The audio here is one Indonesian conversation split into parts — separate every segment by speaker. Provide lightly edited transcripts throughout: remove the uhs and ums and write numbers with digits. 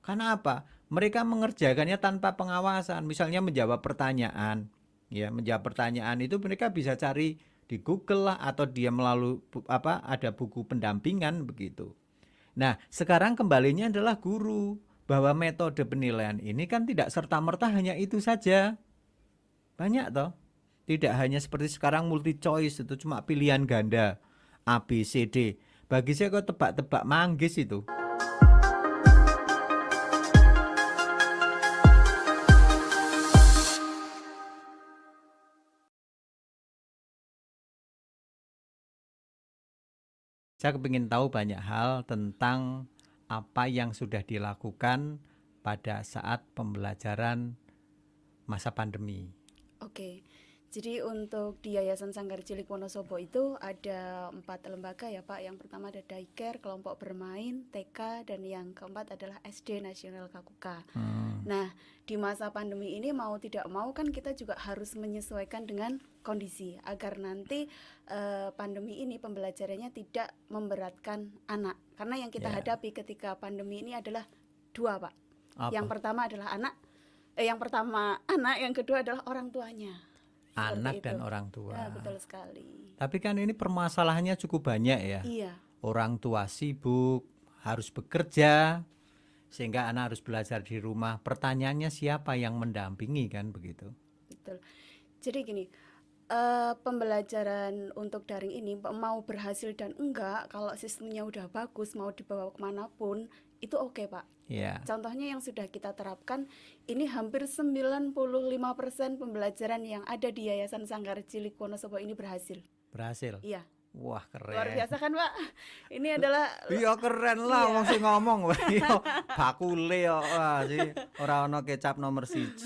Speaker 1: Karena apa? Mereka mengerjakannya tanpa pengawasan. Misalnya menjawab pertanyaan, ya menjawab pertanyaan itu mereka bisa cari di Google lah atau dia melalui ada buku pendampingan begitu. Nah, sekarang kembalinya adalah guru bahwa metode penilaian ini kan tidak serta-merta hanya itu saja. Banyak toh. Tidak hanya seperti sekarang multi choice itu cuma pilihan ganda A B C D. Bagi saya kok tebak-tebak manggis itu. Saya kepingin tahu banyak hal tentang apa yang sudah dilakukan pada saat pembelajaran masa pandemi.
Speaker 2: Oke, jadi untuk di Yayasan Sanggar Cilik Wonosobo itu ada 4 lembaga ya Pak. Yang pertama ada daycare, kelompok bermain, TK, dan yang keempat adalah SD Nasional Kakuka. Nah, di masa pandemi ini mau tidak mau kan kita juga harus menyesuaikan dengan kondisi agar nanti pandemi ini pembelajarannya tidak memberatkan anak. Karena yang kita hadapi ketika pandemi ini adalah 2 Pak.
Speaker 1: Apa?
Speaker 2: Yang pertama adalah anak, yang kedua adalah orang tuanya.
Speaker 1: Anak dan orang tua.
Speaker 2: Ya, betul sekali.
Speaker 1: Tapi kan ini permasalahannya cukup banyak ya.
Speaker 2: Iya.
Speaker 1: Orang tua sibuk, harus bekerja, sehingga anak harus belajar di rumah. Pertanyaannya siapa yang mendampingi kan begitu?
Speaker 2: Betul. Jadi gini, pembelajaran untuk daring ini mau berhasil dan enggak, kalau sistemnya udah bagus, mau dibawa kemanapun, itu oke Pak.
Speaker 1: Ya.
Speaker 2: Contohnya yang sudah kita terapkan, ini hampir 95% pembelajaran yang ada di Yayasan Sanggar Cilik Wonosobo ini berhasil.
Speaker 1: Berhasil?
Speaker 2: Iya.
Speaker 1: Wah keren.
Speaker 2: Luar biasa kan Pak? Ini adalah
Speaker 1: iya keren lah wong sing ngomong iya bakule kok sih ora ono kecap nomor 1.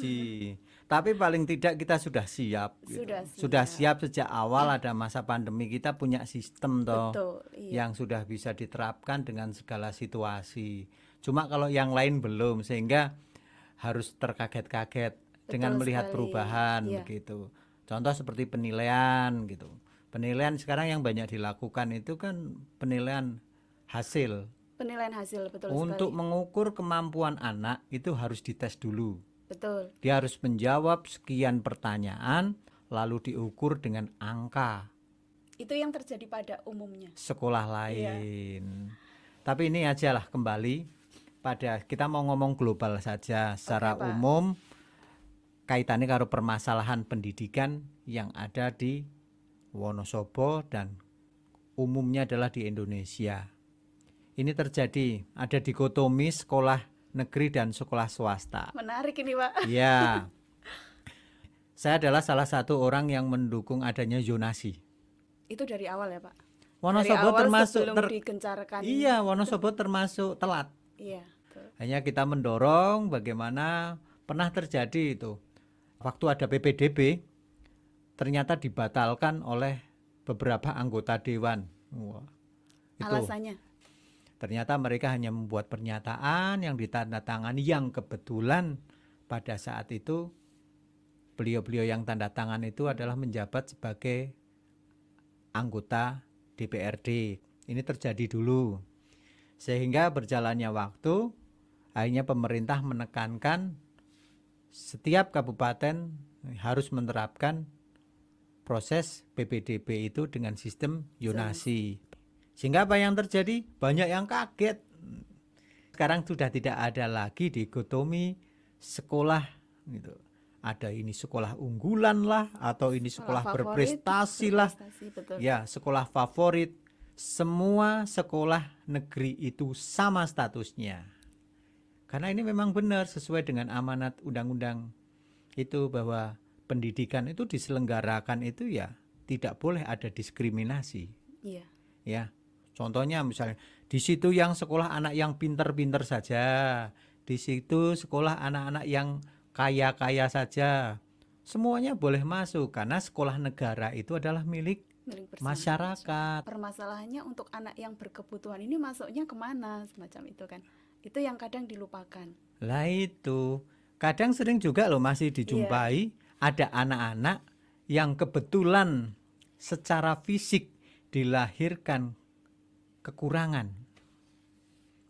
Speaker 1: Tapi paling tidak kita sudah siap gitu. Sudah siap sejak awal ada masa pandemi, kita punya sistem toh.
Speaker 2: Betul, iya.
Speaker 1: Yang sudah bisa diterapkan dengan segala situasi. Cuma kalau yang lain belum, sehingga harus terkaget-kaget dengan melihat perubahan begitu. Contoh seperti penilaian gitu. Penilaian sekarang yang banyak dilakukan itu kan penilaian hasil.
Speaker 2: Penilaian hasil, betul
Speaker 1: Untuk
Speaker 2: sekali.
Speaker 1: mengukur kemampuan anak itu harus dites dulu.
Speaker 2: Betul.
Speaker 1: Dia harus menjawab sekian pertanyaan lalu diukur dengan angka.
Speaker 2: Itu yang terjadi pada umumnya.
Speaker 1: Sekolah lain. Tapi ini aja lah kembali pada kita mau ngomong global saja secara umum kaitannya karo permasalahan pendidikan yang ada di Wonosobo dan umumnya adalah di Indonesia. Ini terjadi, ada dikotomi sekolah negeri dan sekolah swasta.
Speaker 2: Menarik ini Pak.
Speaker 1: Ya, saya adalah salah satu orang yang mendukung adanya zonasi.
Speaker 2: Itu dari awal ya Pak?
Speaker 1: Wonosobo termasuk
Speaker 2: digencarkan.
Speaker 1: Iya, Wonosobo termasuk telat.
Speaker 2: Iya. Betul.
Speaker 1: Hanya kita mendorong bagaimana pernah terjadi itu. Waktu ada PPDB, ternyata dibatalkan oleh beberapa anggota dewan. Wah, itu.
Speaker 2: Alasannya?
Speaker 1: Ternyata mereka hanya membuat pernyataan yang ditandatangani yang kebetulan pada saat itu beliau-beliau yang tanda tangan itu adalah menjabat sebagai anggota DPRD. Ini terjadi dulu. Sehingga berjalannya waktu, akhirnya pemerintah menekankan setiap kabupaten harus menerapkan proses PPDB itu dengan sistem zonasi. Sehingga apa yang terjadi? Banyak yang kaget. Sekarang sudah tidak ada lagi dikotomi sekolah gitu. Ada ini sekolah unggulan lah atau ini sekolah berprestasi lah.
Speaker 2: Betul.
Speaker 1: Ya, sekolah favorit. Semua sekolah negeri itu sama statusnya. Karena ini memang benar sesuai dengan amanat undang-undang itu bahwa pendidikan itu diselenggarakan itu ya tidak boleh ada diskriminasi.
Speaker 2: Iya.
Speaker 1: Ya, contohnya misalnya di situ yang sekolah anak yang pinter-pinter saja, di situ sekolah anak-anak yang kaya-kaya saja, semuanya boleh masuk karena sekolah negara itu adalah milik masyarakat.
Speaker 2: Permasalahannya untuk anak yang berkebutuhan ini masuknya kemana semacam itu kan? Itu yang kadang dilupakan.
Speaker 1: Lah itu kadang sering juga loh masih dijumpai. Ada anak-anak yang kebetulan secara fisik dilahirkan kekurangan.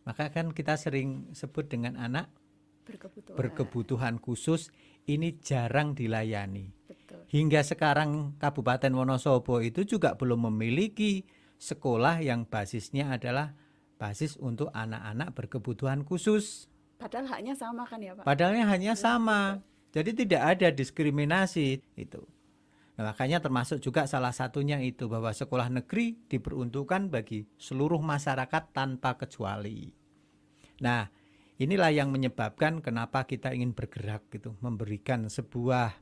Speaker 1: Maka kan kita sering sebut dengan anak
Speaker 2: Berkebutuhan.
Speaker 1: berkebutuhan khusus ini jarang dilayani.
Speaker 2: Betul.
Speaker 1: Hingga sekarang Kabupaten Wonosobo itu juga belum memiliki sekolah yang basisnya adalah basis untuk anak-anak berkebutuhan khusus.
Speaker 2: Padahal haknya sama kan ya Pak?
Speaker 1: Padahal hanya sama. Jadi tidak ada diskriminasi itu. Nah, makanya termasuk juga salah satunya itu bahwa sekolah negeri diperuntukkan bagi seluruh masyarakat tanpa kecuali. Nah, inilah yang menyebabkan kenapa kita ingin bergerak gitu, memberikan sebuah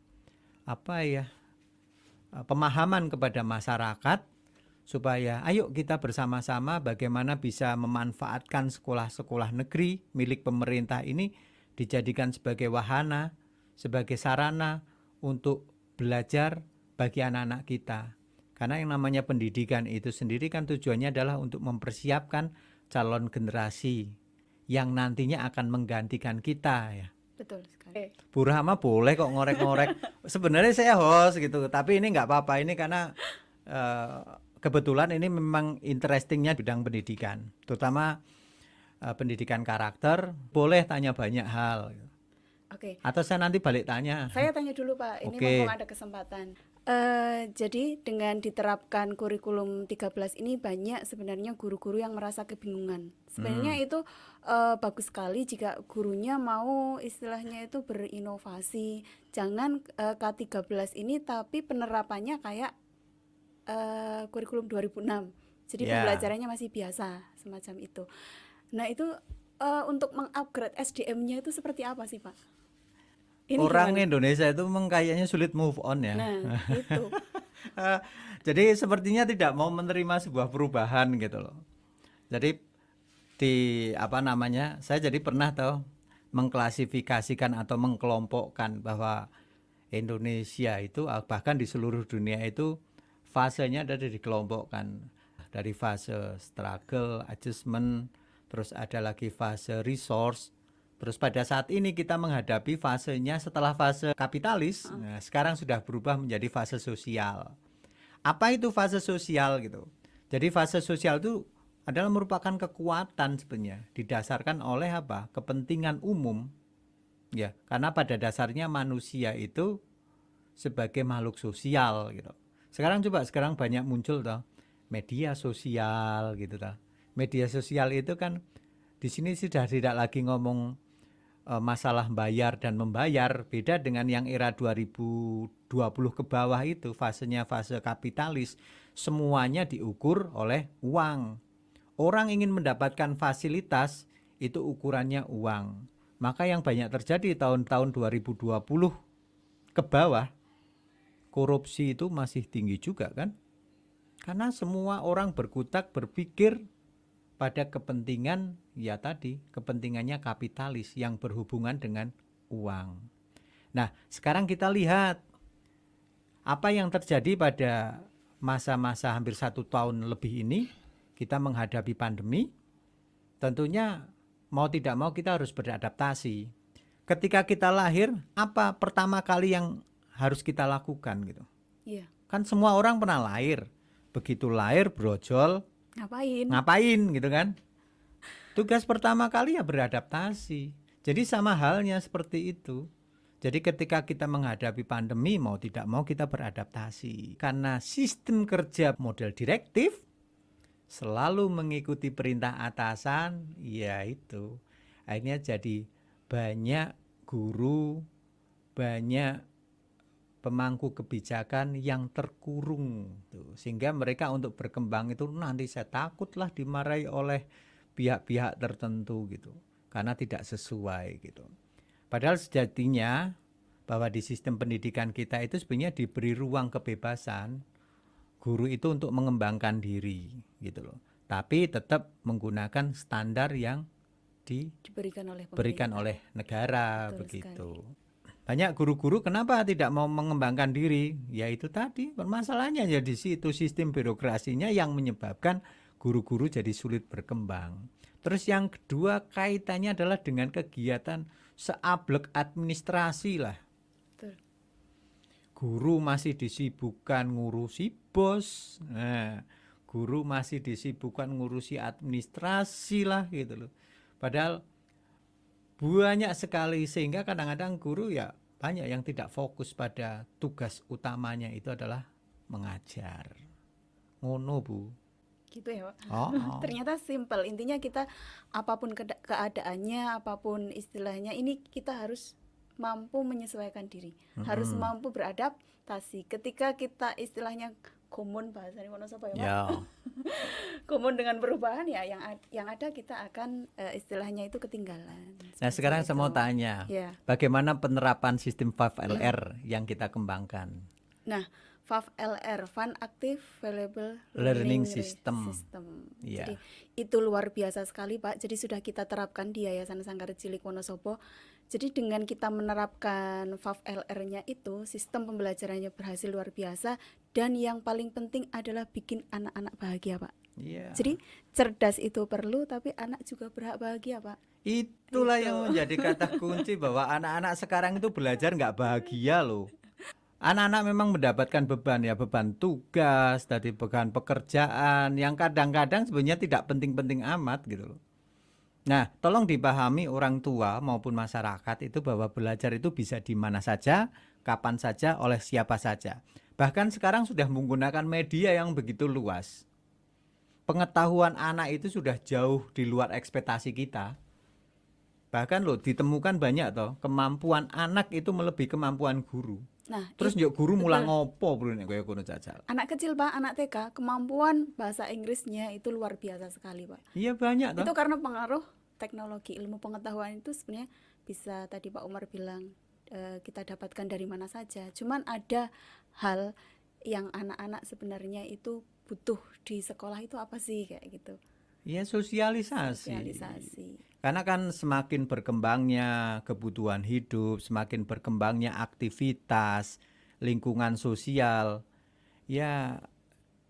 Speaker 1: pemahaman kepada masyarakat supaya ayo kita bersama-sama bagaimana bisa memanfaatkan sekolah-sekolah negeri milik pemerintah ini dijadikan sebagai wahana, sebagai sarana untuk belajar bagi anak-anak kita. Karena yang namanya pendidikan itu sendiri kan tujuannya adalah untuk mempersiapkan calon generasi yang nantinya akan menggantikan kita ya.
Speaker 2: Betul sekali.
Speaker 1: Bu Rahma boleh kok ngorek-ngorek. Sebenarnya saya host gitu, tapi ini nggak apa-apa. Ini karena kebetulan ini memang interestingnya bidang pendidikan, terutama pendidikan karakter. Boleh tanya banyak hal.
Speaker 2: Oke.
Speaker 1: Atau saya nanti balik tanya.
Speaker 2: Saya tanya dulu Pak, ini
Speaker 1: Oke.
Speaker 2: mumpung ada kesempatan. Jadi dengan diterapkan kurikulum 13 ini banyak sebenarnya guru-guru yang merasa kebingungan. Sebenarnya itu bagus sekali jika gurunya mau istilahnya itu berinovasi. Jangan K13 ini tapi penerapannya kayak kurikulum 2006. Jadi
Speaker 1: Ya.
Speaker 2: pembelajarannya masih biasa semacam itu. Nah itu untuk mengupgrade SDM-nya itu seperti apa sih Pak? Ini
Speaker 1: Orang
Speaker 2: gimana?
Speaker 1: Indonesia itu memang kayaknya sulit move on ya.
Speaker 2: Nah itu.
Speaker 1: Jadi sepertinya tidak mau menerima sebuah perubahan gitu loh. Jadi saya jadi pernah mengklasifikasikan atau mengkelompokkan bahwa Indonesia itu bahkan di seluruh dunia itu fasenya ada dikelompokkan dari fase struggle, adjustment, terus ada lagi fase resource. Terus pada saat ini kita menghadapi fasenya setelah fase kapitalis, nah, sekarang sudah berubah menjadi fase sosial. Apa itu fase sosial gitu? Jadi fase sosial itu adalah merupakan kekuatan sebenarnya didasarkan oleh apa? Kepentingan umum. Ya, karena pada dasarnya manusia itu sebagai makhluk sosial gitu. Sekarang banyak muncul media sosial gitu Media sosial itu kan di sini sudah tidak lagi ngomong masalah bayar dan membayar, beda dengan yang era 2020 ke bawah itu fasenya fase kapitalis, semuanya diukur oleh uang. Orang ingin mendapatkan fasilitas itu ukurannya uang. Maka yang banyak terjadi tahun-tahun 2020 ke bawah, korupsi itu masih tinggi juga kan? Karena semua orang berkutat berpikir pada kepentingan kepentingannya kapitalis yang berhubungan dengan uang. Nah, sekarang kita lihat apa yang terjadi pada masa-masa hampir 1 tahun lebih ini. Kita menghadapi pandemi, tentunya mau tidak mau kita harus beradaptasi. Ketika kita lahir, apa pertama kali yang harus kita lakukan gitu?
Speaker 2: Iya.
Speaker 1: Kan semua orang pernah lahir, begitu lahir brojol, ngapain gitu kan? Tugas pertama kali ya beradaptasi. Jadi sama halnya seperti itu. Jadi ketika kita menghadapi pandemi mau tidak mau kita beradaptasi. Karena sistem kerja model direktif selalu mengikuti perintah atasan, ya itu. Akhirnya jadi banyak guru, banyak pemangku kebijakan yang terkurung tuh. Sehingga mereka untuk berkembang itu nanti saya takutlah dimarahi oleh pihak-pihak tertentu gitu karena tidak sesuai gitu. Padahal sejatinya bahwa di sistem pendidikan kita itu sebenarnya diberi ruang kebebasan guru itu untuk mengembangkan diri gitu loh. Tapi tetap menggunakan standar yang diberikan oleh negara. Betul begitu. Sekali. Banyak guru-guru kenapa tidak mau mengembangkan diri? Ya itu tadi permasalahannya ya di situ sistem birokrasinya yang menyebabkan guru-guru jadi sulit berkembang. Terus yang kedua kaitannya adalah dengan kegiatan seablek administrasi lah. Betul. Guru masih disibukkan ngurusi bos. Nah, guru masih disibukkan ngurusi administrasi lah gitu loh. Padahal banyak sekali, sehingga kadang-kadang guru ya banyak yang tidak fokus pada tugas utamanya itu adalah mengajar. Ngono, Bu.
Speaker 2: Gitu ya Pak.
Speaker 1: Oh, oh.
Speaker 2: Ternyata simple, intinya kita apapun keadaannya, apapun istilahnya, ini kita harus mampu menyesuaikan diri, harus mampu beradaptasi. Ketika kita istilahnya komun, bahasa di Wonosobo ya Pak,
Speaker 1: Ya.
Speaker 2: komun dengan perubahan ya, yang ada kita akan istilahnya itu ketinggalan.
Speaker 1: Nah,
Speaker 2: Seperti
Speaker 1: sekarang saya mau
Speaker 2: itu.
Speaker 1: tanya,
Speaker 2: Ya.
Speaker 1: bagaimana penerapan sistem 5LR yang kita kembangkan?
Speaker 2: Nah, FAV-LR, Fun Active Valuable
Speaker 1: Learning
Speaker 2: Learning
Speaker 1: System. Iya.
Speaker 2: Jadi itu luar biasa sekali Pak. Jadi sudah kita terapkan di Yayasan Sanggar Cilik Wonosobo. Jadi dengan kita menerapkan FAV-LR-nya itu, sistem pembelajarannya berhasil luar biasa, dan yang paling penting adalah bikin anak-anak bahagia Pak.
Speaker 1: Iya.
Speaker 2: Jadi cerdas itu perlu, tapi anak juga berhak bahagia Pak.
Speaker 1: Itulah
Speaker 2: Itu.
Speaker 1: yang menjadi kata kunci bahwa anak-anak sekarang itu belajar nggak bahagia loh. Anak-anak memang mendapatkan beban ya, beban tugas, tadi beban pekerjaan yang kadang-kadang sebenarnya tidak penting-penting amat gitu loh. Nah, tolong dipahami orang tua maupun masyarakat itu bahwa belajar itu bisa di mana saja, kapan saja, oleh siapa saja. Bahkan sekarang sudah menggunakan media yang begitu luas. Pengetahuan anak itu sudah jauh di luar ekspektasi kita. Bahkan loh ditemukan banyak toh, kemampuan anak itu melebihi kemampuan guru.
Speaker 2: Nah,
Speaker 1: Terus yuk guru mulang ngopo bro nek kaya kono jajal.
Speaker 2: anak kecil Pak, anak TK, kemampuan bahasa Inggrisnya itu luar biasa sekali Pak.
Speaker 1: Iya banyak toh.
Speaker 2: Itu karena pengaruh teknologi, ilmu pengetahuan itu sebenarnya bisa, tadi Pak Umar bilang, kita dapatkan dari mana saja. Cuman ada hal yang anak-anak sebenarnya itu butuh di sekolah itu apa sih, kayak gitu.
Speaker 1: Iya sosialisasi. Karena kan semakin berkembangnya kebutuhan hidup, semakin berkembangnya aktivitas, lingkungan sosial, ya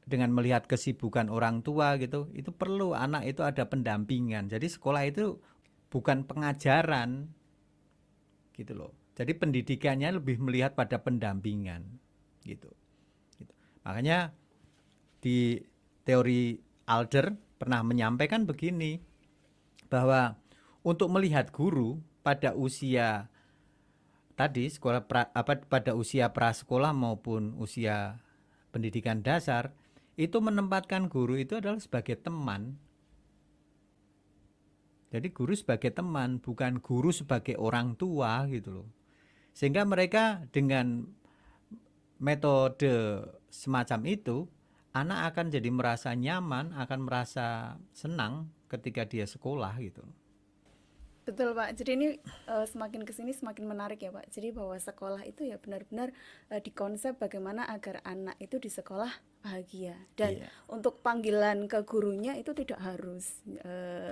Speaker 1: dengan melihat kesibukan orang tua gitu, itu perlu anak itu ada pendampingan. Jadi sekolah itu bukan pengajaran gitu loh. Jadi pendidikannya lebih melihat pada pendampingan gitu. Makanya di teori Alder pernah menyampaikan begini, bahwa untuk melihat guru pada usia tadi sekolah pada usia prasekolah maupun usia pendidikan dasar, itu menempatkan guru itu adalah sebagai teman. Jadi guru sebagai teman, bukan guru sebagai orang tua gitu loh. Sehingga mereka dengan metode semacam itu, anak akan jadi merasa nyaman, akan merasa senang ketika dia sekolah gitu.
Speaker 2: Betul Pak, jadi ini semakin kesini semakin menarik ya Pak. Jadi bahwa sekolah itu ya benar-benar dikonsep bagaimana agar anak itu di sekolah bahagia. Dan untuk panggilan ke gurunya itu tidak harus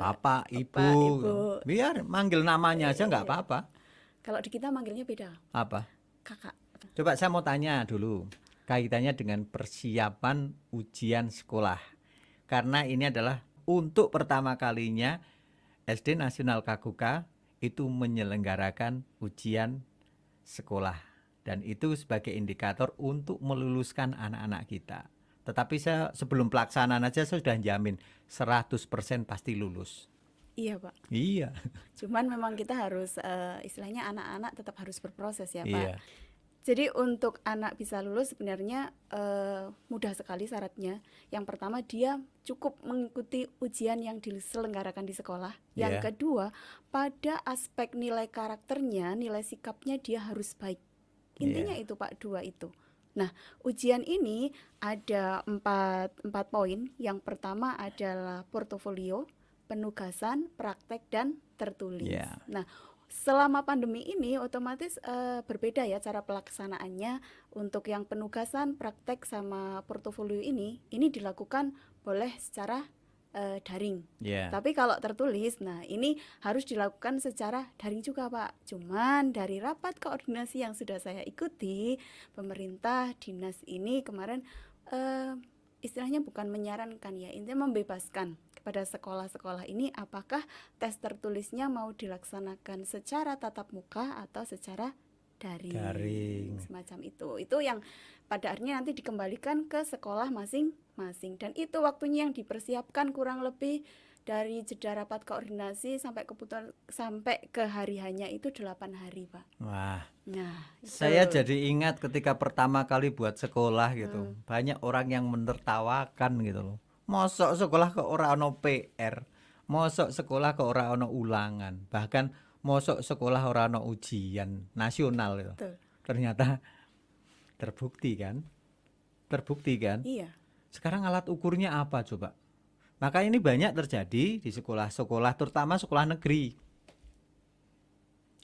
Speaker 1: Bapak, ibu. Biar manggil namanya aja nggak apa-apa.
Speaker 2: Kalau di kita manggilnya beda.
Speaker 1: Apa?
Speaker 2: Kakak.
Speaker 1: Coba saya mau tanya dulu, kaitannya dengan persiapan ujian sekolah. Karena ini adalah untuk pertama kalinya SD Nasional Kaguka itu menyelenggarakan ujian sekolah. Dan itu sebagai indikator untuk meluluskan anak-anak kita. Tetapi saya sebelum pelaksanaan aja saya sudah jamin 100% pasti lulus.
Speaker 2: Iya Pak.
Speaker 1: Iya.
Speaker 2: Cuman memang kita harus istilahnya anak-anak tetap harus berproses ya Pak.
Speaker 1: Iya.
Speaker 2: Jadi untuk anak bisa lulus sebenarnya mudah sekali syaratnya. Yang pertama dia cukup mengikuti ujian yang diselenggarakan di sekolah. Yang kedua, pada aspek nilai karakternya, nilai sikapnya dia harus baik. Intinya itu Pak, dua itu. Nah, ujian ini ada empat poin. Yang pertama adalah portofolio, penugasan, praktek, dan tertulis. Nah, selama pandemi ini otomatis berbeda ya cara pelaksanaannya. Untuk yang penugasan, praktek, sama portofolio ini dilakukan boleh secara daring. Tapi kalau tertulis, nah ini harus dilakukan secara daring juga Pak. Cuman dari rapat koordinasi yang sudah saya ikuti, pemerintah dinas ini kemarin istilahnya bukan menyarankan ya, intinya membebaskan kepada sekolah-sekolah ini apakah tes tertulisnya mau dilaksanakan secara tatap muka atau secara daring. Semacam itu yang pada akhirnya nanti dikembalikan ke sekolah masing-masing, dan itu waktunya yang dipersiapkan kurang lebih Dari jeda rapat koordinasi sampai keputusan sampai ke hari hanya itu 8 hari, Pak.
Speaker 1: Wah,
Speaker 2: Nah,
Speaker 1: saya
Speaker 2: itu.
Speaker 1: jadi ingat ketika pertama kali buat sekolah gitu. Banyak orang yang menertawakan gitu loh. Mosok sekolah ke ora ono PR. Mosok sekolah ke ora ono ulangan. Bahkan mosok sekolah ora ono ujian nasional gitu.
Speaker 2: Betul.
Speaker 1: Ternyata terbukti kan? Terbukti kan?
Speaker 2: Iya.
Speaker 1: Sekarang alat ukurnya apa coba? Maka ini banyak terjadi di sekolah-sekolah, terutama sekolah negeri.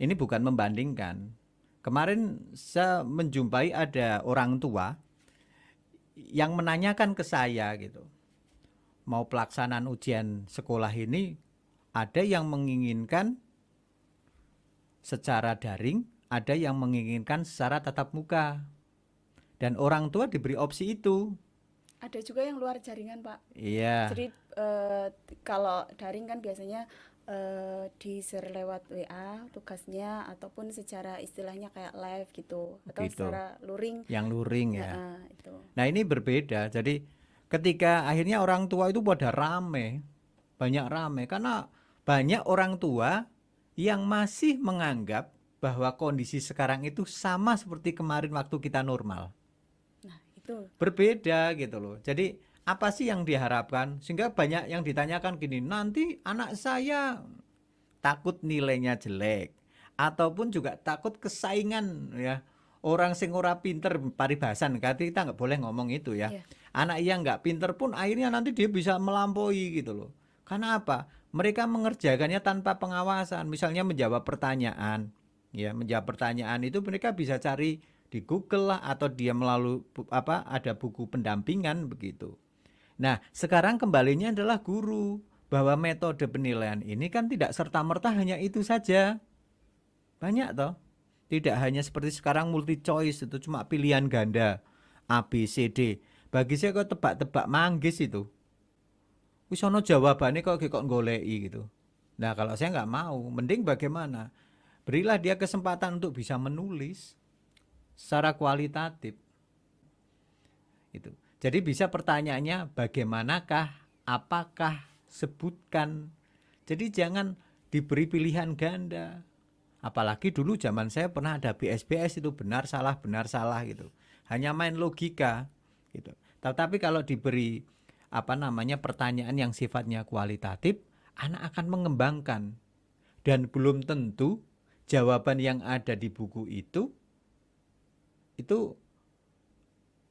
Speaker 1: Ini bukan membandingkan. Kemarin saya menjumpai ada orang tua yang menanyakan ke saya gitu. Mau pelaksanaan ujian sekolah ini, ada yang menginginkan secara daring, ada yang menginginkan secara tatap muka. Dan orang tua diberi opsi itu.
Speaker 2: Ada juga yang luar jaringan, Pak.
Speaker 1: Iya,
Speaker 2: Jadi kalau daring kan biasanya di-share lewat WA tugasnya ataupun secara istilahnya kayak live gitu atau
Speaker 1: gitu.
Speaker 2: secara luring.
Speaker 1: Yang luring ya.
Speaker 2: Itu.
Speaker 1: Nah ini berbeda. Jadi ketika akhirnya orang tua itu pada rame, banyak rame karena banyak orang tua yang masih menganggap bahwa kondisi sekarang itu sama seperti kemarin waktu kita normal.
Speaker 2: Nah, itu.
Speaker 1: Berbeda gitu loh. Jadi apa sih yang diharapkan? Sehingga banyak yang ditanyakan gini, nanti anak saya takut nilainya jelek ataupun juga takut kesaingan ya. Orang sing ora pinter paribasan, kita nggak boleh ngomong itu ya.
Speaker 2: Iya.
Speaker 1: Anak yang nggak pinter pun akhirnya nanti dia bisa melampaui gitu loh. Karena apa? Mereka mengerjakannya tanpa pengawasan. Misalnya menjawab pertanyaan, ya menjawab pertanyaan itu mereka bisa cari di Google lah atau dia melalui ada buku pendampingan begitu. Nah, sekarang kembalinya adalah guru, bahwa metode penilaian ini kan tidak serta-merta hanya itu saja. Banyak toh. Tidak hanya seperti sekarang multi choice itu cuma pilihan ganda A, B, C, D. Bagi saya kok tebak-tebak manggis itu. Wis ono jawabannya kok goleki gitu. Nah, kalau saya nggak mau, mending bagaimana? Berilah dia kesempatan untuk bisa menulis secara kualitatif. Itu. Jadi bisa pertanyaannya bagaimanakah, apakah, sebutkan. Jadi jangan diberi pilihan ganda. Apalagi dulu zaman saya pernah ada BSBS itu benar salah gitu. Hanya main logika gitu. Tetapi kalau diberi pertanyaan yang sifatnya kualitatif, anak akan mengembangkan. Dan belum tentu jawaban yang ada di buku itu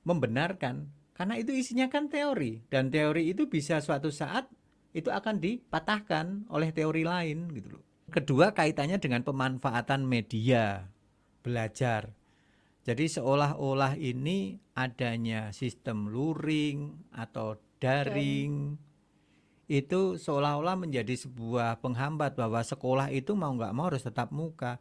Speaker 1: membenarkan. Karena itu isinya kan teori, dan teori itu bisa suatu saat itu akan dipatahkan oleh teori lain gitu loh. Kedua, kaitannya dengan pemanfaatan media belajar. Jadi seolah-olah ini adanya sistem luring atau daring itu seolah-olah menjadi sebuah penghambat bahwa sekolah itu mau nggak mau harus tetap muka.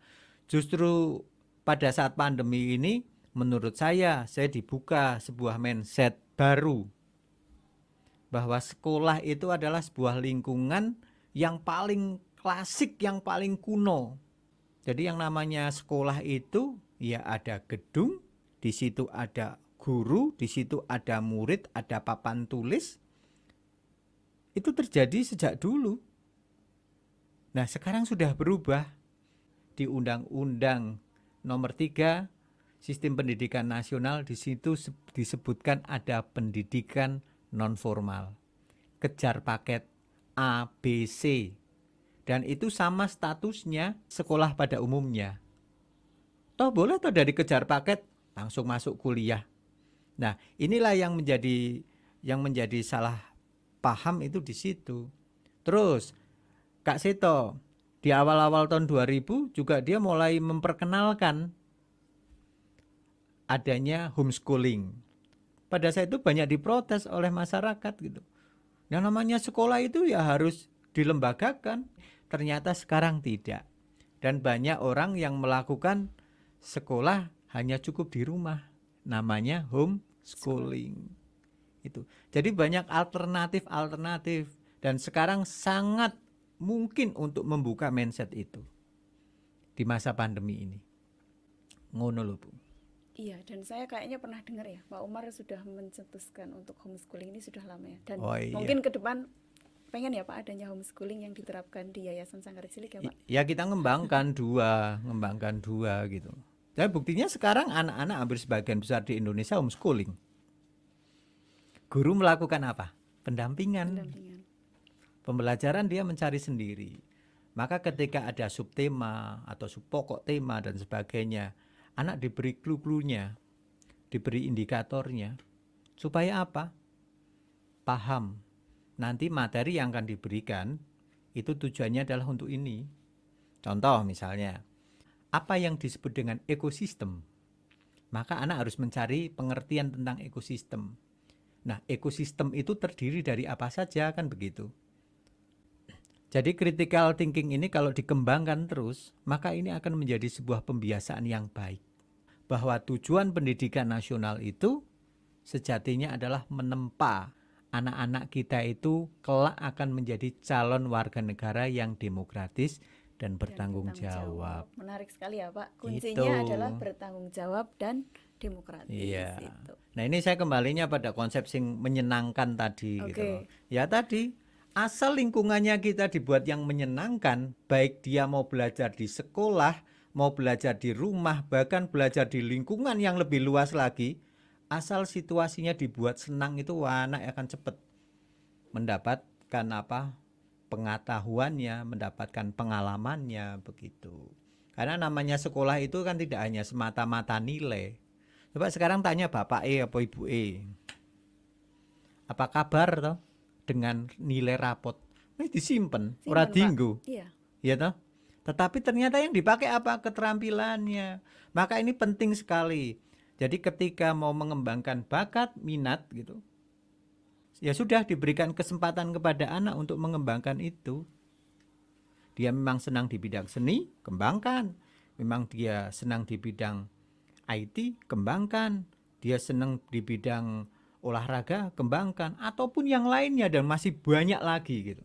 Speaker 1: Justru pada saat pandemi ini menurut saya dibuka sebuah mindset baru bahwa sekolah itu adalah sebuah lingkungan yang paling klasik, yang paling kuno. Jadi yang namanya sekolah itu ya ada gedung, di situ ada guru, di situ ada murid, ada papan tulis. Itu terjadi sejak dulu. Nah, sekarang sudah berubah di Undang-Undang Nomor 3 Sistem Pendidikan Nasional, di situ disebutkan ada pendidikan non formal. Kejar paket A, B, C. Dan itu sama statusnya sekolah pada umumnya. Toh boleh toh dari kejar paket langsung masuk kuliah. Nah, inilah yang menjadi salah paham itu di situ. Terus Kak Seto di awal-awal tahun 2000 juga dia mulai memperkenalkan adanya homeschooling. Pada saat itu banyak diprotes oleh masyarakat gitu. Yang namanya sekolah itu ya harus dilembagakan. Ternyata sekarang tidak. Dan banyak orang yang melakukan sekolah hanya cukup di rumah. Namanya homeschooling. Itu. Jadi banyak alternatif. Dan sekarang sangat mungkin untuk membuka mindset itu di masa pandemi ini. Ngono lho, Bu.
Speaker 2: Iya, dan saya kayaknya pernah dengar ya, Pak Umar sudah mencetuskan untuk homeschooling ini sudah lama ya. Dan
Speaker 1: Oh, iya.
Speaker 2: mungkin ke depan pengen ya Pak adanya homeschooling yang diterapkan di Yayasan Sanggar Cilik ya Pak.
Speaker 1: Ya kita ngembangkan dua gitu. Dan buktinya sekarang anak-anak hampir sebagian besar di Indonesia homeschooling. Guru melakukan apa? Pendampingan.
Speaker 2: Pendampingan.
Speaker 1: Pembelajaran dia mencari sendiri. Maka ketika ada subtema atau subpokok tema dan sebagainya, anak diberi clue-cluenya, diberi indikatornya, supaya apa? Paham. Nanti materi yang akan diberikan, itu tujuannya adalah untuk ini. Contoh misalnya, apa yang disebut dengan ekosistem? Maka anak harus mencari pengertian tentang ekosistem. Nah, ekosistem itu terdiri dari apa saja, kan begitu. Jadi critical thinking ini kalau dikembangkan terus, maka ini akan menjadi sebuah pembiasaan yang baik. Bahwa tujuan pendidikan nasional itu sejatinya adalah menempa anak-anak kita itu kelak akan menjadi calon warga negara yang demokratis dan bertanggung jawab.
Speaker 2: Menarik sekali ya Pak. Kuncinya
Speaker 1: Itu
Speaker 2: adalah bertanggung jawab dan demokratis.
Speaker 1: Iya.
Speaker 2: Itu.
Speaker 1: Nah ini saya kembalinya pada konsep sing menyenangkan tadi gitu loh. Ya tadi, asal lingkungannya kita dibuat yang menyenangkan, baik dia mau belajar di sekolah, mau belajar di rumah, bahkan belajar di lingkungan yang lebih luas lagi, asal situasinya dibuat senang itu anak akan cepat mendapatkan apa? Pengetahuannya, mendapatkan pengalamannya begitu. Karena namanya sekolah itu kan tidak hanya semata-mata nilai. Coba sekarang tanya Bapak apa Ibu apa kabar toh dengan nilai rapot? Ini disimpan, ora dinggo.
Speaker 2: Iya.
Speaker 1: Ya toh? Tetapi ternyata yang dipakai apa? Keterampilannya. Maka ini penting sekali. Jadi ketika mau mengembangkan bakat, minat gitu, ya sudah diberikan kesempatan kepada anak untuk mengembangkan itu. Dia memang senang di bidang seni, kembangkan. Memang dia senang di bidang IT, kembangkan. Dia senang di bidang olahraga, kembangkan. Ataupun yang lainnya dan masih banyak lagi gitu.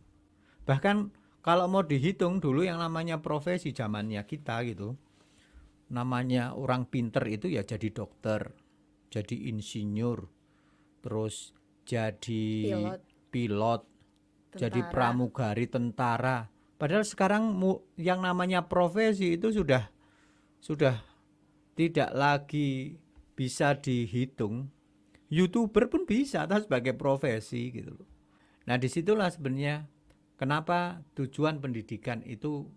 Speaker 1: Bahkan kalau mau dihitung dulu yang namanya profesi zamannya kita gitu. Namanya orang pinter itu ya jadi dokter, jadi insinyur, terus jadi pilot, jadi pramugari tentara. Padahal sekarang yang namanya profesi itu sudah tidak lagi bisa dihitung. YouTuber pun bisa atau sebagai profesi gitu loh. Nah disitulah sebenarnya kenapa tujuan pendidikan itu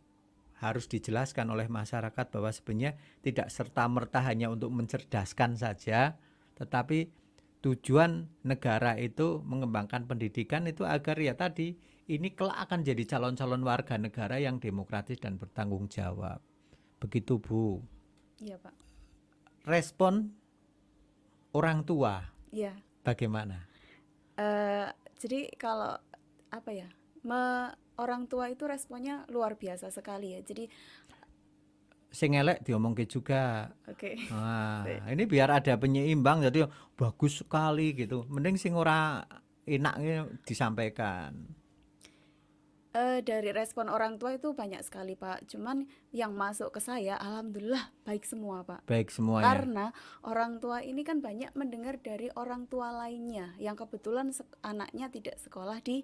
Speaker 1: harus dijelaskan oleh masyarakat bahwa sebenarnya tidak serta-merta hanya untuk mencerdaskan saja, tetapi tujuan negara itu mengembangkan pendidikan itu agar ya tadi ini kelak akan jadi calon-calon warga negara yang demokratis dan bertanggung jawab. Begitu Bu.
Speaker 2: Iya Pak.
Speaker 1: Respon orang tua.
Speaker 2: Iya.
Speaker 1: Bagaimana?
Speaker 2: Jadi kalau apa ya? Orang tua itu responnya luar biasa sekali ya. Jadi
Speaker 1: sing elek diomongke juga.
Speaker 2: Oke.
Speaker 1: Nah, ini biar ada penyeimbang jadi bagus sekali gitu. Mending sing ora enaknya disampaikan.
Speaker 2: Dari respon orang tua itu banyak sekali Pak. Cuman yang masuk ke saya alhamdulillah baik semua Pak.
Speaker 1: Baik semuanya.
Speaker 2: Karena orang tua ini kan banyak mendengar dari orang tua lainnya yang kebetulan anaknya tidak sekolah di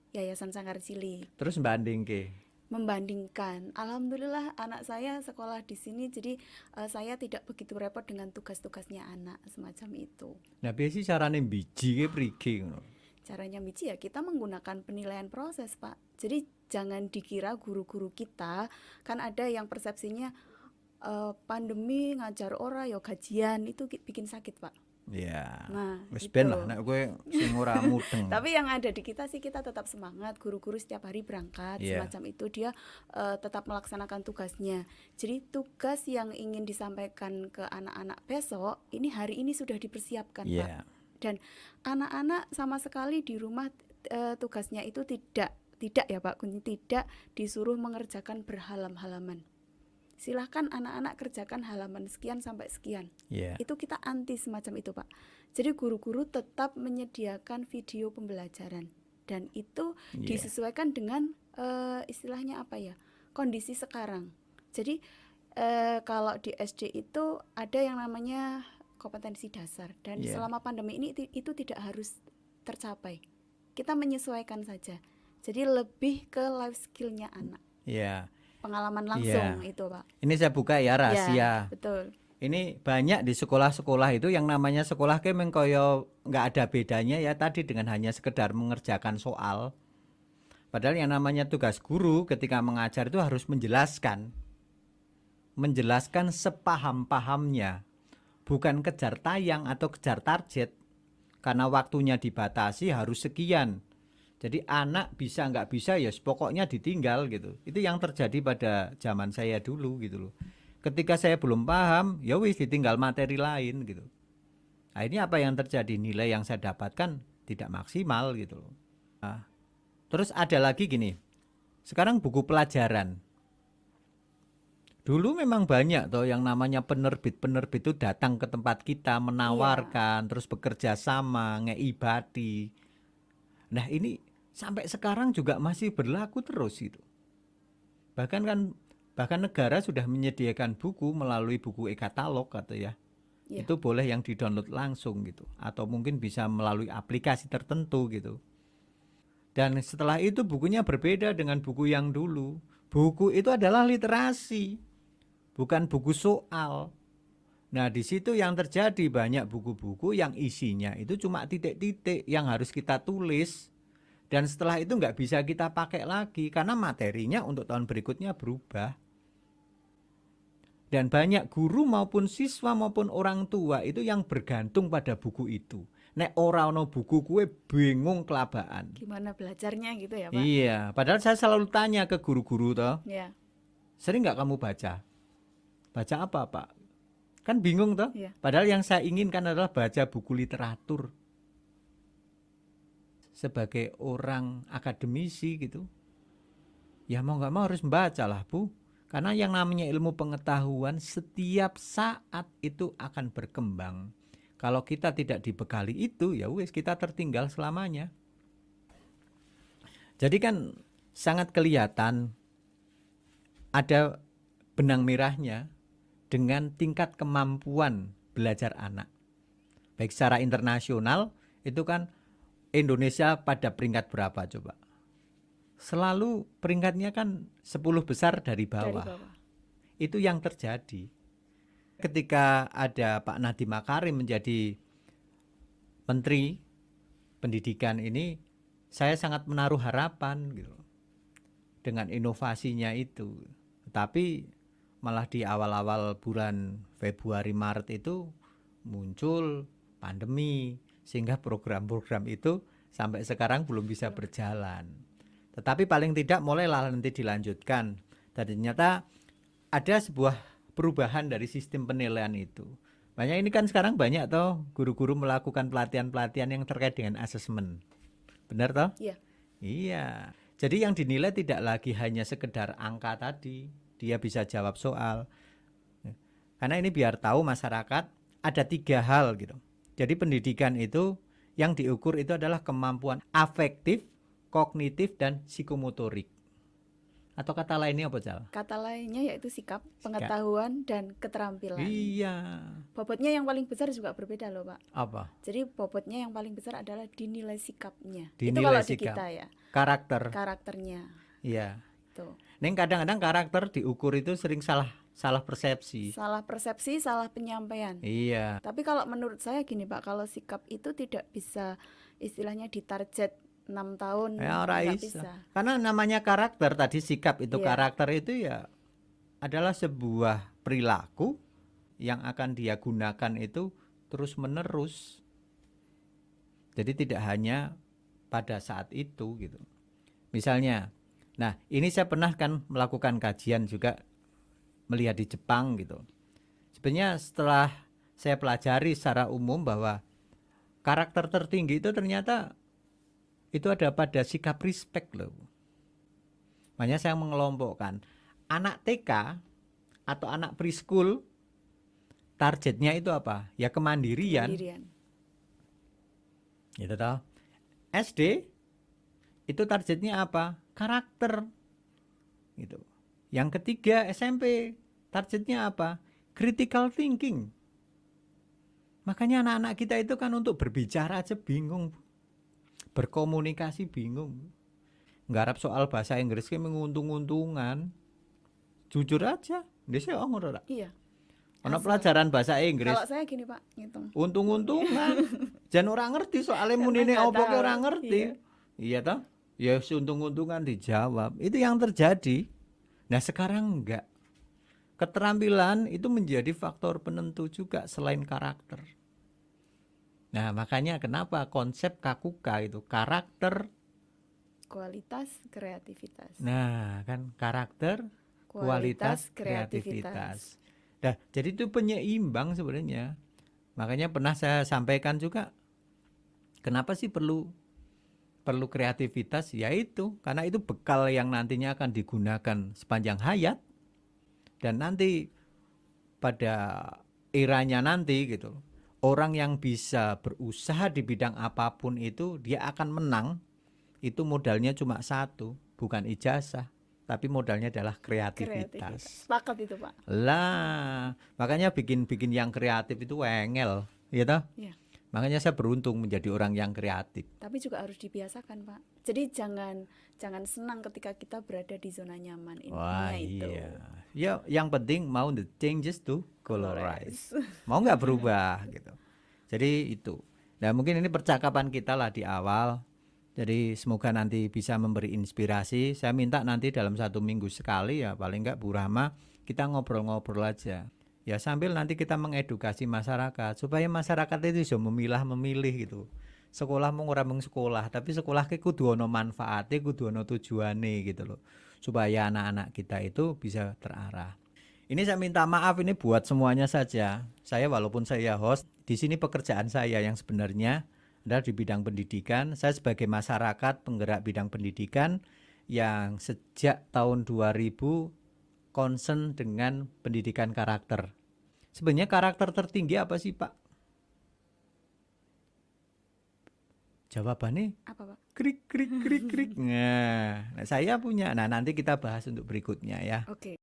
Speaker 2: Yayasan Sanggar Cilik.
Speaker 1: Terus
Speaker 2: membandingkan. Alhamdulillah anak saya sekolah di sini, jadi saya tidak begitu repot dengan tugas-tugasnya anak semacam itu.
Speaker 1: Nah, biasa carane biji ke priki ngono.
Speaker 2: Caranya biji ya kita menggunakan penilaian proses, Pak. Jadi jangan dikira guru-guru kita kan ada yang persepsinya pandemi ngajar ora ya gajian itu bikin sakit, Pak.
Speaker 1: Ya,
Speaker 2: nah,
Speaker 1: wis ben lah nek kowe sing ora mudeng.
Speaker 2: Tapi yang ada di kita sih kita tetap semangat, guru-guru setiap hari berangkat, semacam itu dia tetap melaksanakan tugasnya. Jadi tugas yang ingin disampaikan ke anak-anak besok, ini hari ini sudah dipersiapkan, Pak. Dan anak-anak sama sekali di rumah tugasnya itu tidak ya Pak, tidak disuruh mengerjakan berhalam-halaman. Silahkan anak-anak kerjakan halaman sekian sampai sekian. Itu kita anti semacam itu Pak. Jadi guru-guru tetap menyediakan video pembelajaran dan itu disesuaikan dengan istilahnya apa ya, kondisi sekarang. Jadi kalau di SD itu ada yang namanya kompetensi dasar dan selama pandemi ini itu tidak harus tercapai. Kita menyesuaikan saja. Jadi lebih ke life skillnya anak,
Speaker 1: Ya,
Speaker 2: pengalaman
Speaker 1: iya.
Speaker 2: langsung itu Pak.
Speaker 1: Ini saya buka ya
Speaker 2: Ya,
Speaker 1: rahasia.
Speaker 2: betul.
Speaker 1: Ini banyak di sekolah-sekolah itu yang namanya sekolah ke mengkoyo nggak ada bedanya ya tadi dengan hanya sekedar mengerjakan soal. Padahal yang namanya tugas guru ketika mengajar itu harus menjelaskan sepaham-pahamnya, bukan kejar tayang atau kejar target. Karena waktunya dibatasi harus sekian. Jadi anak bisa nggak bisa ya pokoknya ditinggal gitu. Itu yang terjadi pada zaman saya dulu gitu loh. Ketika saya belum paham, ya wis ditinggal materi lain gitu. Nah, ini apa yang terjadi? Nilai yang saya dapatkan tidak maksimal gitu loh. Nah, terus ada lagi gini. Sekarang buku pelajaran. Dulu memang banyak toh yang namanya penerbit-penerbit itu datang ke tempat kita
Speaker 2: Iya,
Speaker 1: menawarkan, terus bekerja sama, ngeibati. Nah, ini sampai sekarang juga masih berlaku terus gitu. Bahkan negara sudah menyediakan buku melalui buku e-katalog atau ya.
Speaker 2: iya.
Speaker 1: Itu boleh yang di-download langsung gitu atau mungkin bisa melalui aplikasi tertentu gitu. Dan setelah itu bukunya berbeda dengan buku yang dulu. Buku itu adalah literasi, bukan buku soal. Nah, di situ yang terjadi banyak buku-buku yang isinya itu cuma titik-titik yang harus kita tulis. Dan setelah itu nggak bisa kita pakai lagi karena materinya untuk tahun berikutnya berubah. Dan banyak guru maupun siswa maupun orang tua itu yang bergantung pada buku itu. Nek ora ono buku kue bingung kelabaan.
Speaker 2: Gimana belajarnya gitu ya Pak?
Speaker 1: Iya, padahal saya selalu tanya ke guru-guru toh,
Speaker 2: Ya,
Speaker 1: sering nggak kamu baca? Baca apa Pak? Kan bingung toh.
Speaker 2: iya.
Speaker 1: Padahal yang saya inginkan adalah baca buku literatur. Sebagai orang akademisi gitu, ya mau nggak mau harus membaca lah Bu. Karena yang namanya ilmu pengetahuan setiap saat itu akan berkembang. Kalau kita tidak dibekali itu, ya wes kita tertinggal selamanya. Jadi kan sangat kelihatan ada benang merahnya dengan tingkat kemampuan belajar anak. Baik secara internasional, itu kan Indonesia pada peringkat berapa coba? Selalu peringkatnya kan 10 besar dari
Speaker 2: Dari
Speaker 1: bawah.
Speaker 2: bawah.
Speaker 1: Itu yang terjadi. Ketika ada Pak Nadiem Makarim menjadi Menteri Pendidikan ini, saya sangat menaruh harapan gitu dengan inovasinya itu. Tetapi malah di awal-awal bulan Februari Maret itu muncul pandemi sehingga program-program itu sampai sekarang belum bisa berjalan. Tetapi paling tidak mulailah nanti dilanjutkan. Dan ternyata ada sebuah perubahan dari sistem penilaian itu. Banyak ini kan sekarang banyak toh guru-guru melakukan pelatihan-pelatihan yang terkait dengan asesmen. Benar toh?
Speaker 2: Iya.
Speaker 1: Iya. Jadi yang dinilai tidak lagi hanya sekedar angka tadi. Dia bisa jawab soal. Karena ini biar tahu masyarakat ada 3 hal gitu. Jadi pendidikan itu yang diukur itu adalah kemampuan afektif, kognitif, dan psikomotorik. Atau kata lainnya apa Jal?
Speaker 2: Kata lainnya yaitu sikap, pengetahuan, dan keterampilan.
Speaker 1: Iya.
Speaker 2: Bobotnya yang paling besar juga berbeda loh Pak.
Speaker 1: Apa?
Speaker 2: Jadi bobotnya yang paling besar adalah dinilai sikapnya. Itu
Speaker 1: Dinilai
Speaker 2: kalau di
Speaker 1: sikap.
Speaker 2: kita ya,
Speaker 1: Karakter.
Speaker 2: karakternya.
Speaker 1: Iya.
Speaker 2: Tuh.
Speaker 1: Neng kadang-kadang karakter diukur itu sering salah persepsi.
Speaker 2: Salah persepsi, salah penyampaian.
Speaker 1: Iya.
Speaker 2: Tapi kalau menurut saya gini Pak, kalau sikap itu tidak bisa istilahnya ditarget 6 tahun,
Speaker 1: Ya ora
Speaker 2: nggak
Speaker 1: iso.
Speaker 2: bisa.
Speaker 1: Karena namanya karakter tadi sikap itu
Speaker 2: Iya.
Speaker 1: karakter itu ya adalah sebuah perilaku yang akan dia gunakan itu terus menerus. Jadi tidak hanya pada saat itu gitu. Misalnya, nah ini saya pernah kan melakukan kajian juga melihat di Jepang gitu. Sebenarnya setelah saya pelajari secara umum bahwa karakter tertinggi itu ternyata itu ada pada sikap respect loh. Makanya saya mengelompokkan anak TK atau anak preschool targetnya itu apa? Ya kemandirian. Gitu toh. SD itu targetnya apa? Karakter. Gitu. Yang ketiga SMP targetnya apa? Critical thinking. Makanya anak-anak kita itu kan untuk berbicara aja bingung. Berkomunikasi bingung. nggarap soal bahasa Inggris ki menguntung-untungan. Jujur aja, dhisik ngono ra.
Speaker 2: Iya.
Speaker 1: Ana
Speaker 2: Hasil.
Speaker 1: pelajaran bahasa Inggris,
Speaker 2: Kalau saya gini Pak, ngitung.
Speaker 1: untung-untungan. Jan ora ngerti soalnya
Speaker 2: Karena
Speaker 1: munine
Speaker 2: nggak
Speaker 1: opo ki ora
Speaker 2: tahu.
Speaker 1: ngerti.
Speaker 2: Iya.
Speaker 1: Iya toh? Ya untung-untungan dijawab. Itu yang terjadi. Nah, sekarang enggak. Keterampilan itu menjadi faktor penentu juga selain karakter. Nah, makanya kenapa konsep KKUK itu karakter.
Speaker 2: Kualitas, kreativitas.
Speaker 1: Nah, kan karakter, kualitas, kreativitas. Nah, jadi itu penyeimbang sebenarnya. Makanya pernah saya sampaikan juga, kenapa sih perlu kreativitas? Yaitu karena itu bekal yang nantinya akan digunakan sepanjang hayat, dan nanti pada eranya nanti gitu, orang yang bisa berusaha di bidang apapun itu dia akan menang. Itu modalnya cuma satu, bukan ijazah, tapi modalnya adalah kreativitas.
Speaker 2: Sepakat itu Pak.
Speaker 1: Lah, makanya bikin yang kreatif itu engel, ya toh?
Speaker 2: Iya.
Speaker 1: Makanya saya beruntung menjadi orang yang kreatif.
Speaker 2: Tapi juga harus dibiasakan Pak. Jadi jangan senang ketika kita berada di zona nyaman.
Speaker 1: Wah,
Speaker 2: Intinya itu.
Speaker 1: iya. Ya, yang penting mau the changes to colorize.
Speaker 2: Colorize.
Speaker 1: Mau nggak berubah gitu. Jadi itu. Nah, mungkin ini percakapan kita lah di awal. Jadi semoga nanti bisa memberi inspirasi. Saya minta nanti dalam 1 minggu sekali ya paling nggak Bu Rahma kita ngobrol-ngobrol aja. Ya sambil nanti kita mengedukasi masyarakat supaya masyarakat itu bisa memilih gitu. Sekolah mau ora mung sekolah, tapi sekolah ki kudu ono manfaate, kudu ono tujuane gitu loh. Supaya anak-anak kita itu bisa terarah. Ini saya minta maaf ini buat semuanya saja. Saya walaupun saya host, di sini pekerjaan saya yang sebenarnya adalah di bidang pendidikan. Saya sebagai masyarakat penggerak bidang pendidikan yang sejak tahun 2000 concern dengan pendidikan karakter. Sebenarnya karakter tertinggi apa sih Pak? Jawabannya
Speaker 2: Apa Pak?
Speaker 1: krik krik krik krik. Nah, saya punya. Nah, nanti kita bahas untuk berikutnya ya.
Speaker 2: Oke.